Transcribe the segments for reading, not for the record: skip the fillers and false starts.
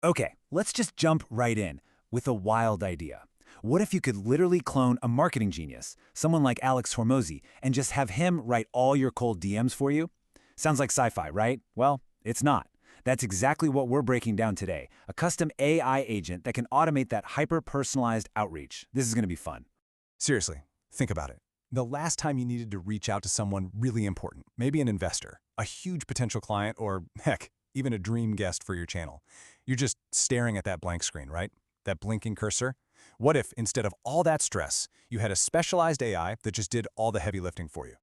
Okay, let's just jump right in with a wild idea. What if you could literally clone a marketing genius, someone like Alex Hormozi, and just have him write all your cold DMs for you? Sounds like sci-fi, right? Well, it's not. That's exactly what we're breaking down today, a custom AI agent that can automate that hyper-personalized outreach. This is going to be fun. Seriously, think about it. The last time you needed to reach out to someone really important, maybe an investor, a huge potential client, or heck, even a dream guest for your channel, you're just staring at that blank screen, right? That blinking cursor? What if, instead of all that stress, you had a specialized AI that just did all the heavy lifting for you?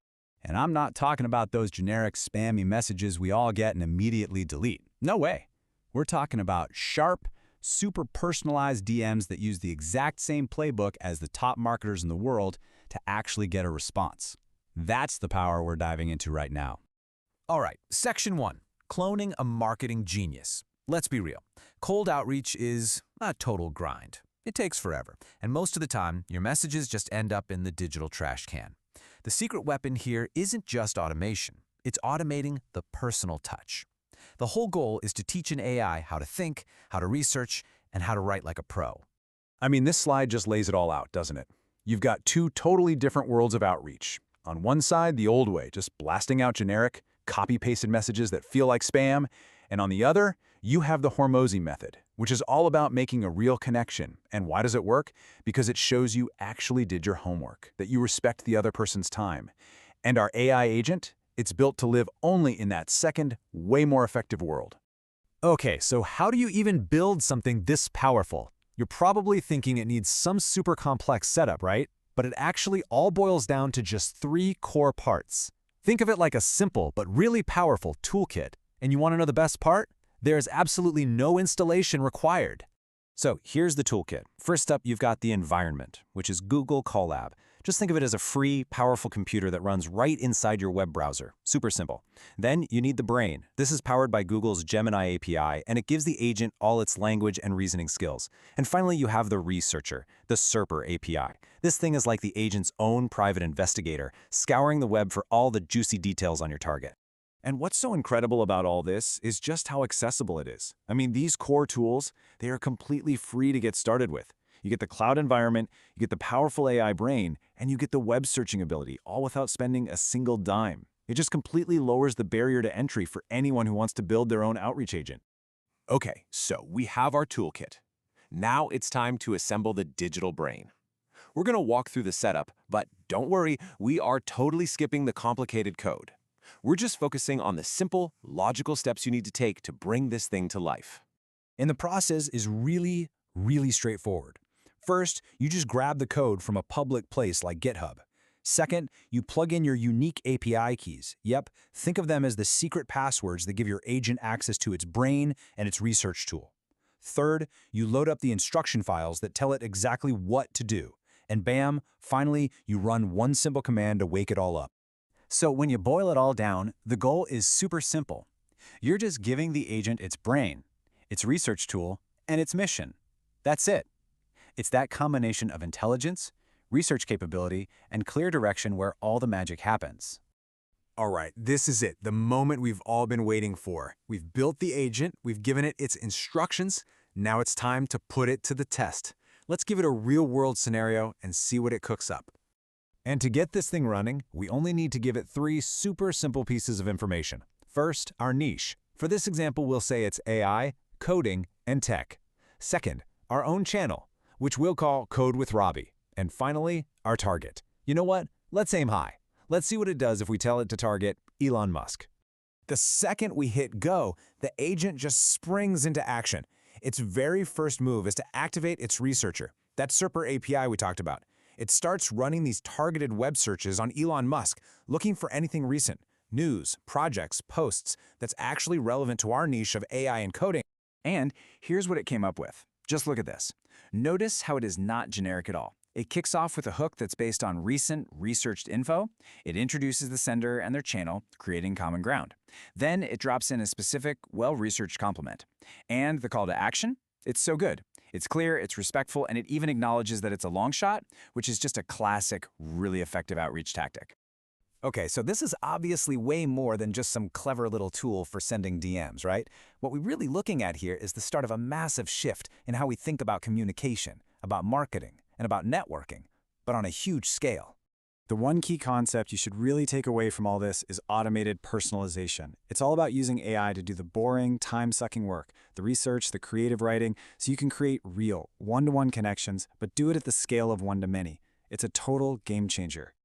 And I'm not talking about those generic spammy messages we all get and immediately delete. No way. We're talking about sharp, super personalized DMs that use the exact same playbook as the top marketers in the world to actually get a response. That's the power we're diving into right now. All right, Section 1, cloning a marketing genius. Let's be real. Cold outreach is a total grind. It takes forever, and most of the time, your messages just end up in the digital trash can. The secret weapon here isn't just automation. It's automating the personal touch. The whole goal is to teach an AI how to think, how to research, and how to write like a pro. I mean, this slide just lays it all out, doesn't it? You've got two totally different worlds of outreach. On one side, the old way, just blasting out generic, copy-pasted messages that feel like spam, and on the other, you have the Hormozi method, which is all about making a real connection. And why does it work? Because it shows you actually did your homework, that you respect the other person's time. And our AI agent, it's built to live only in that second, way more effective world. Okay, so how do you even build something this powerful? You're probably thinking it needs some super complex setup, right? But it actually all boils down to just 3 core parts. Think of it like a simple but really powerful toolkit. And you want to know the best part? There is absolutely no installation required. So here's the toolkit. First up, you've got the environment, which is Google Colab. Just think of it as a free, powerful computer that runs right inside your web browser. Super simple. Then you need the brain. This is powered by Google's Gemini API, and it gives the agent all its language and reasoning skills. And finally, you have the researcher, the SERPer API. This thing is like the agent's own private investigator, scouring the web for all the juicy details on your target. And what's so incredible about all this is just how accessible it is. I mean, these core tools, they are completely free to get started with. You get the cloud environment, you get the powerful AI brain, and you get the web searching ability, all without spending a single dime. It just completely lowers the barrier to entry for anyone who wants to build their own outreach agent. Okay, so we have our toolkit. Now it's time to assemble the digital brain. We're going to walk through the setup, but don't worry, we are totally skipping the complicated code. We're just focusing on the simple, logical steps you need to take to bring this thing to life. And the process is really straightforward. First, you just grab the code from a public place like GitHub. Second, you plug in your unique API keys. Yep, think of them as the secret passwords that give your agent access to its brain and its research tool. Third, you load up the instruction files that tell it exactly what to do. And bam, finally, you run one simple command to wake it all up. So when you boil it all down, the goal is super simple. You're just giving the agent its brain, its research tool, and its mission. That's it. It's that combination of intelligence, research capability, and clear direction where all the magic happens. All right, this is it, the moment we've all been waiting for. We've built the agent, we've given it its instructions, now it's time to put it to the test. Let's give it a real-world scenario and see what it cooks up. And to get this thing running, we only need to give it 3 super simple pieces of information. First, our niche. For this example, we'll say it's AI, coding, and tech. Second, our own channel, which we'll call Code with Robbie. And finally, our target. You know what? Let's aim high. Let's see what it does if we tell it to target Elon Musk. The second we hit go, the agent just springs into action. Its very first move is to activate its researcher, that SERPer API we talked about. It starts running these targeted web searches on Elon Musk, looking for anything recent, news, projects, posts that's actually relevant to our niche of AI and coding. And here's what it came up with. Just look at this. Notice how it is not generic at all. It kicks off with a hook that's based on recent, researched info. It introduces the sender and their channel, creating common ground. Then it drops in a specific, well-researched complement. And the call to action? It's so good. It's clear, it's respectful, and it even acknowledges that it's a long shot, which is just a classic, really effective outreach tactic. Okay, so this is obviously way more than just some clever little tool for sending DMs, right? What we're really looking at here is the start of a massive shift in how we think about communication, about marketing, and about networking, but on a huge scale. The one key concept you should really take away from all this is automated personalization. It's all about using AI to do the boring, time-sucking work, the research, the creative writing, so you can create real, one-to-one connections, but do it at the scale of one-to-many. It's a total game changer.